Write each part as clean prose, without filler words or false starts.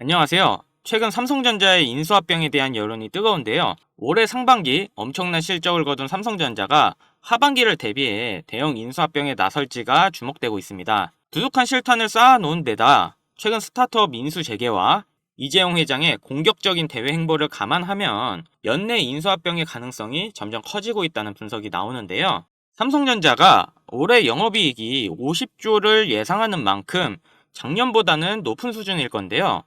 안녕하세요. 최근 삼성전자의 인수합병에 대한 여론이 뜨거운데요. 올해 상반기 엄청난 실적을 거둔 삼성전자가 하반기를 대비해 대형 인수합병에 나설지가 주목되고 있습니다. 두둑한 실탄을 쌓아놓은 데다 최근 스타트업 인수 재개와 이재용 회장의 공격적인 대외 행보를 감안하면 연내 인수합병의 가능성이 점점 커지고 있다는 분석이 나오는데요. 삼성전자가 올해 영업이익이 50조를 예상하는 만큼 작년보다는 높은 수준일 건데요.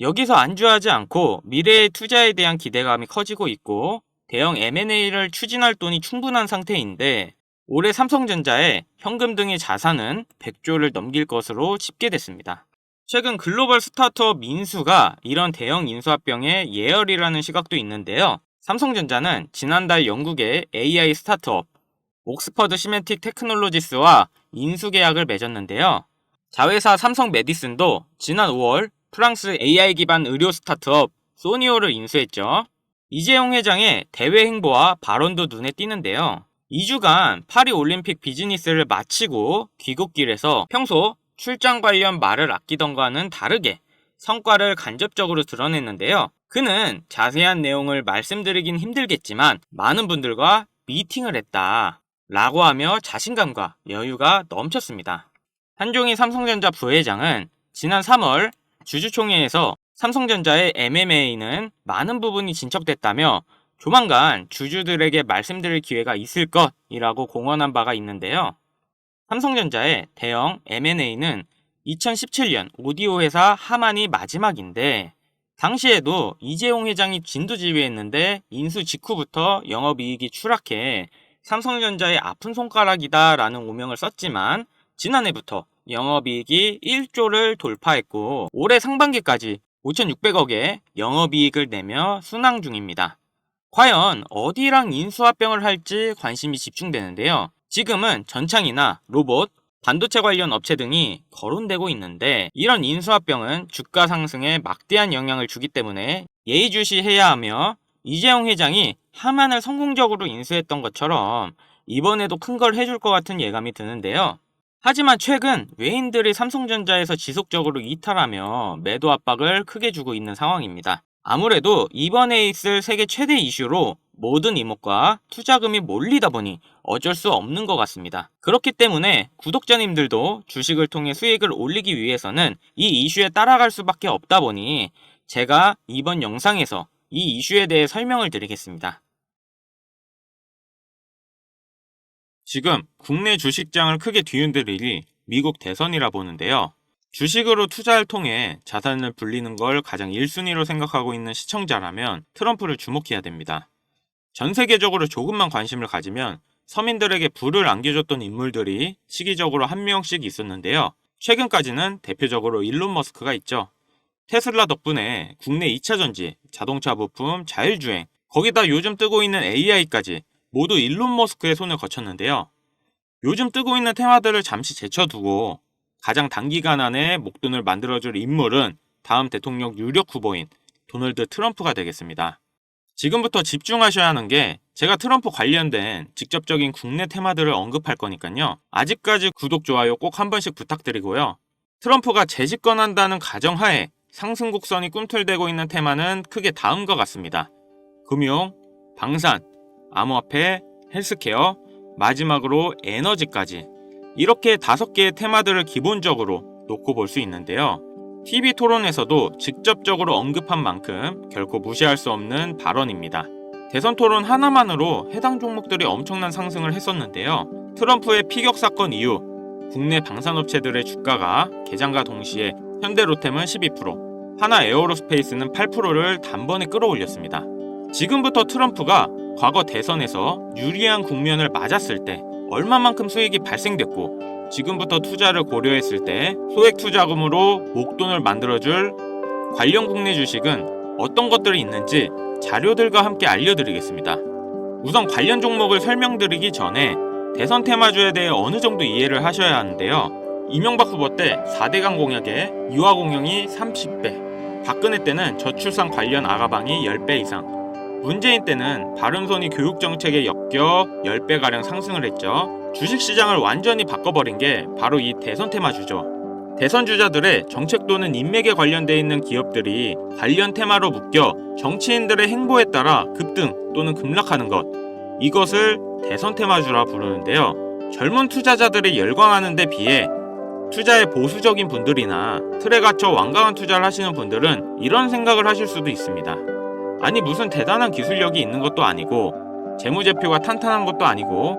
여기서 안주하지 않고 미래의 투자에 대한 기대감이 커지고 있고 대형 M&A를 추진할 돈이 충분한 상태인데 올해 삼성전자의 현금 등의 자산은 100조를 넘길 것으로 집계됐습니다. 최근 글로벌 스타트업 민수가 이런 대형 인수합병의 예열이라는 시각도 있는데요. 삼성전자는 지난달 영국의 AI 스타트업 옥스퍼드 시멘틱 테크놀로지스와 인수 계약을 맺었는데요. 자회사 삼성 메디슨도 지난 5월 프랑스 AI 기반 의료 스타트업 소니오를 인수했죠. 이재용 회장의 대외 행보와 발언도 눈에 띄는데요. 2주간 파리 올림픽 비즈니스를 마치고 귀국길에서 평소 출장 관련 말을 아끼던가는 다르게 성과를 간접적으로 드러냈는데요. 그는 자세한 내용을 말씀드리긴 힘들겠지만 많은 분들과 미팅을 했다 라고 하며 자신감과 여유가 넘쳤습니다. 한종희 삼성전자 부회장은 지난 3월 주주총회에서 삼성전자의 MMA는 많은 부분이 진척됐다며 조만간 주주들에게 말씀드릴 기회가 있을 것이라고 공언한 바가 있는데요. 삼성전자의 대형 M&A는 2017년 오디오 회사 하만이 마지막인데 당시에도 이재용 회장이 진두지휘했는데 인수 직후부터 영업이익이 추락해 삼성전자의 아픈 손가락이다 라는 오명을 썼지만 지난해부터 영업이익이 1조를 돌파했고 올해 상반기까지 5,600억의 영업이익을 내며 순항 중입니다. 과연 어디랑 인수합병을 할지 관심이 집중되는데요. 지금은 전창이나 로봇, 반도체 관련 업체 등이 거론되고 있는데 이런 인수합병은 주가 상승에 막대한 영향을 주기 때문에 예의주시해야 하며 이재용 회장이 하만을 성공적으로 인수했던 것처럼 이번에도 큰 걸 해줄 것 같은 예감이 드는데요. 하지만 최근 외인들이 삼성전자에서 지속적으로 이탈하며 매도 압박을 크게 주고 있는 상황입니다. 아무래도 이번에 있을 세계 최대 이슈로 모든 이목과 투자금이 몰리다 보니 어쩔 수 없는 것 같습니다. 그렇기 때문에 구독자님들도 주식을 통해 수익을 올리기 위해서는 이 이슈에 따라갈 수밖에 없다 보니 제가 이번 영상에서 이 이슈에 대해 설명을 드리겠습니다. 지금 국내 주식장을 크게 뒤흔들 일이 미국 대선이라 보는데요. 주식으로 투자를 통해 자산을 불리는 걸 가장 1순위로 생각하고 있는 시청자라면 트럼프를 주목해야 됩니다. 전 세계적으로 조금만 관심을 가지면 서민들에게 부를 안겨줬던 인물들이 시기적으로 한 명씩 있었는데요. 최근까지는 대표적으로 일론 머스크가 있죠. 테슬라 덕분에 국내 2차전지, 자동차 부품, 자율주행, 거기다 요즘 뜨고 있는 AI까지 모두 일론 머스크의 손을 거쳤는데요. 요즘 뜨고 있는 테마들을 잠시 제쳐두고 가장 단기간 안에 목돈을 만들어줄 인물은 다음 대통령 유력 후보인 도널드 트럼프가 되겠습니다. 지금부터 집중하셔야 하는 게 제가 트럼프 관련된 직접적인 국내 테마들을 언급할 거니까요. 아직까지 구독, 좋아요 꼭 한 번씩 부탁드리고요. 트럼프가 재집권한다는 가정하에 상승 곡선이 꿈틀대고 있는 테마는 크게 다음과 같습니다. 금융, 방산, 암호화폐, 헬스케어, 마지막으로 에너지까지 이렇게 5개의 테마들을 기본적으로 놓고 볼 수 있는데요. TV 토론에서도 직접적으로 언급한 만큼 결코 무시할 수 없는 발언입니다. 대선 토론 하나만으로 해당 종목들이 엄청난 상승을 했었는데요. 트럼프의 피격 사건 이후 국내 방산업체들의 주가가 개장과 동시에 현대로템은 12%, 하나 에어로스페이스는 8%를 단번에 끌어올렸습니다. 지금부터 트럼프가 과거 대선에서 유리한 국면을 맞았을 때 얼마만큼 수익이 발생됐고 지금부터 투자를 고려했을 때 소액 투자금으로 목돈을 만들어줄 관련 국내 주식은 어떤 것들이 있는지 자료들과 함께 알려드리겠습니다. 우선 관련 종목을 설명드리기 전에 대선 테마주에 대해 어느 정도 이해를 하셔야 하는데요. 이명박 후보 때 4대강 공약에 유아 공영이 30배, 박근혜 때는 저출산 관련 아가방이 10배 이상, 문재인 때는 바른손이 교육정책에 엮여 10배가량 상승을 했죠. 주식시장을 완전히 바꿔버린 게 바로 이 대선 테마주죠. 대선 주자들의 정책 또는 인맥에 관련돼 있는 기업들이 관련 테마로 묶여 정치인들의 행보에 따라 급등 또는 급락하는 것, 이것을 대선 테마주라 부르는데요. 젊은 투자자들이 열광하는 데 비해 투자에 보수적인 분들이나 틀에 갇혀 완강한 투자를 하시는 분들은 이런 생각을 하실 수도 있습니다. 아니, 무슨 대단한 기술력이 있는 것도 아니고 재무제표가 탄탄한 것도 아니고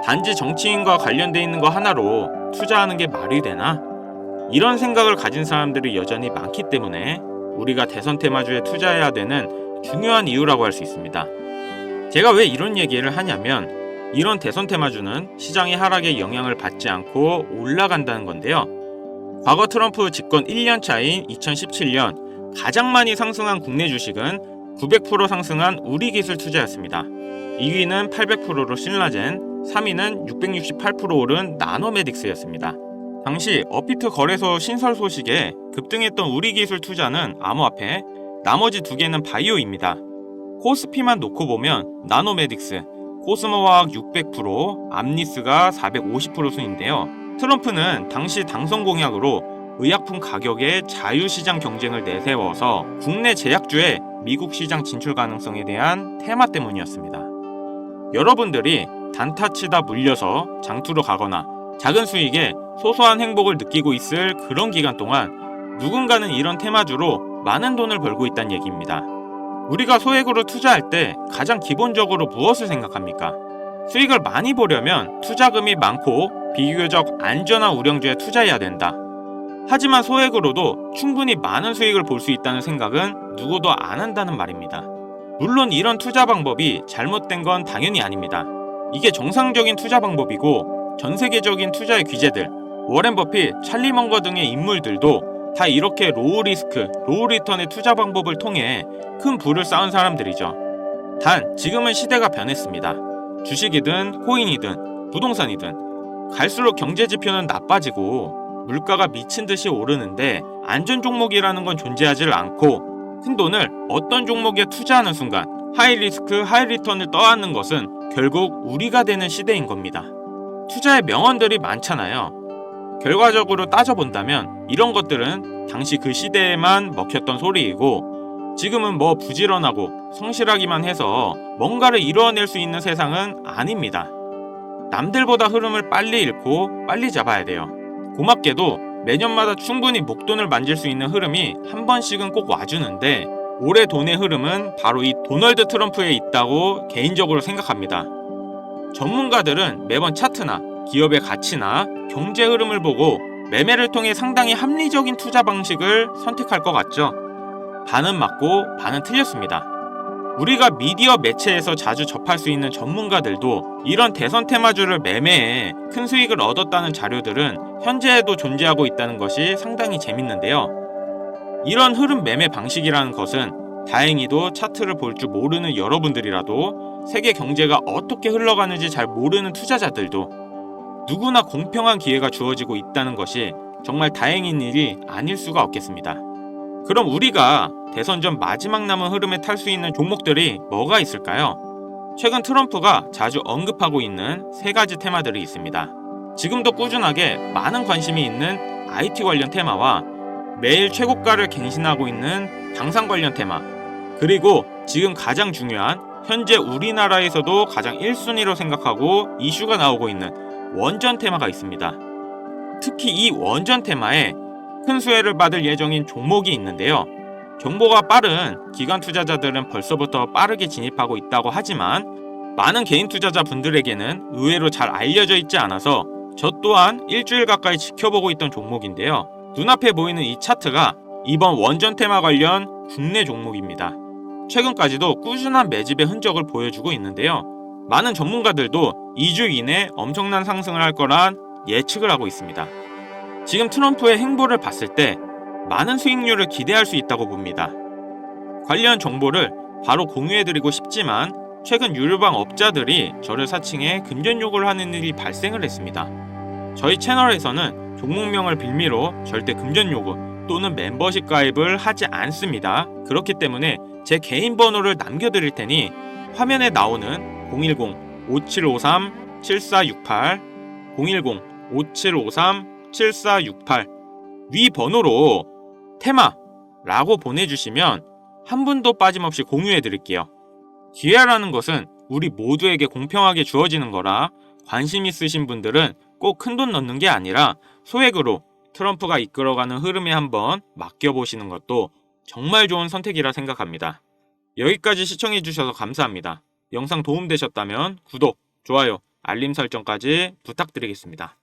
단지 정치인과 관련돼 있는 거 하나로 투자하는 게 말이 되나? 이런 생각을 가진 사람들이 여전히 많기 때문에 우리가 대선 테마주에 투자해야 되는 중요한 이유라고 할 수 있습니다. 제가 왜 이런 얘기를 하냐면, 이런 대선 테마주는 시장의 하락에 영향을 받지 않고 올라간다는 건데요. 과거 트럼프 집권 1년 차인 2017년 가장 많이 상승한 국내 주식은 900% 상승한 우리기술 투자였습니다. 2위는 800%로 신라젠, 3위는 668% 오른 나노메딕스였습니다. 당시 업비트 거래소 신설 소식에 급등했던 우리기술 투자는 암호화폐, 나머지 두 개는 바이오입니다. 코스피만 놓고 보면 나노메딕스, 코스모화학 600%, 암리스가 450% 순인데요. 트럼프는 당시 당선 공약으로 의약품 가격의 자유시장 경쟁을 내세워서 국내 제약주의 미국 시장 진출 가능성에 대한 테마 때문이었습니다. 여러분들이 단타치다 물려서 장투로 가거나 작은 수익에 소소한 행복을 느끼고 있을 그런 기간 동안 누군가는 이런 테마주로 많은 돈을 벌고 있다는 얘기입니다. 우리가 소액으로 투자할 때 가장 기본적으로 무엇을 생각합니까? 수익을 많이 보려면 투자금이 많고 비교적 안전한 우량주에 투자해야 된다. 하지만 소액으로도 충분히 많은 수익을 볼 수 있다는 생각은 누구도 안 한다는 말입니다. 물론 이런 투자 방법이 잘못된 건 당연히 아닙니다. 이게 정상적인 투자 방법이고 전 세계적인 투자의 귀재들, 워렌 버핏, 찰리 먼거 등의 인물들도 다 이렇게 로우 리스크, 로우 리턴의 투자 방법을 통해 큰 부를 쌓은 사람들이죠. 단 지금은 시대가 변했습니다. 주식이든 코인이든 부동산이든 갈수록 경제 지표는 나빠지고 물가가 미친 듯이 오르는데 안전 종목이라는 건 존재하지 않고 큰돈을 어떤 종목에 투자하는 순간 하이 리스크, 하이 리턴을 떠안는 것은 결국 우리가 되는 시대인 겁니다. 투자의 명언들이 많잖아요. 결과적으로 따져본다면 이런 것들은 당시 그 시대에만 먹혔던 소리이고 지금은 뭐 부지런하고 성실하기만 해서 뭔가를 이루어낼 수 있는 세상은 아닙니다. 남들보다 흐름을 빨리 읽고 빨리 잡아야 돼요. 고맙게도 매년마다 충분히 목돈을 만질 수 있는 흐름이 한 번씩은 꼭 와주는데 올해 돈의 흐름은 바로 이 도널드 트럼프에 있다고 개인적으로 생각합니다. 전문가들은 매번 차트나 기업의 가치나 경제 흐름을 보고 매매를 통해 상당히 합리적인 투자 방식을 선택할 것 같죠. 반은 맞고 반은 틀렸습니다. 우리가 미디어 매체에서 자주 접할 수 있는 전문가들도 이런 대선 테마주를 매매해 큰 수익을 얻었다는 자료들은 현재에도 존재하고 있다는 것이 상당히 재밌는데요. 이런 흐름 매매 방식이라는 것은 다행히도 차트를 볼 줄 모르는 여러분들이라도 세계 경제가 어떻게 흘러가는지 잘 모르는 투자자들도 누구나 공평한 기회가 주어지고 있다는 것이 정말 다행인 일이 아닐 수가 없겠습니다. 그럼 우리가 대선 전 마지막 남은 흐름에 탈 수 있는 종목들이 뭐가 있을까요? 최근 트럼프가 자주 언급하고 있는 세 가지 테마들이 있습니다. 지금도 꾸준하게 많은 관심이 있는 IT 관련 테마와 매일 최고가를 갱신하고 있는 방산 관련 테마, 그리고 지금 가장 중요한 현재 우리나라에서도 가장 1순위로 생각하고 이슈가 나오고 있는 원전 테마가 있습니다. 특히 이 원전 테마에 큰 수혜를 받을 예정인 종목이 있는데요. 정보가 빠른 기관 투자자들은 벌써부터 빠르게 진입하고 있다고 하지만 많은 개인 투자자분들에게는 의외로 잘 알려져 있지 않아서 저 또한 일주일 가까이 지켜보고 있던 종목인데요. 눈앞에 보이는 이 차트가 이번 원전 테마 관련 국내 종목입니다. 최근까지도 꾸준한 매집의 흔적을 보여주고 있는데요. 많은 전문가들도 2주 이내 엄청난 상승을 할 거란 예측을 하고 있습니다. 지금 트럼프의 행보를 봤을 때 많은 수익률을 기대할 수 있다고 봅니다. 관련 정보를 바로 공유해드리고 싶지만 최근 유료방 업자들이 저를 사칭해 금전 요구를 하는 일이 발생을 했습니다. 저희 채널에서는 종목명을 빌미로 절대 금전 요구 또는 멤버십 가입을 하지 않습니다. 그렇기 때문에 제 개인 번호를 남겨드릴 테니 화면에 나오는 010-5753-7468 010-5753-7468 위 번호로 테마라고 보내주시면 한 분도 빠짐없이 공유해드릴게요. 기회라는 것은 우리 모두에게 공평하게 주어지는 거라 관심 있으신 분들은 꼭 큰돈 넣는 게 아니라 소액으로 트럼프가 이끌어가는 흐름에 한번 맡겨보시는 것도 정말 좋은 선택이라 생각합니다. 여기까지 시청해주셔서 감사합니다. 영상 도움되셨다면 구독, 좋아요, 알림 설정까지 부탁드리겠습니다.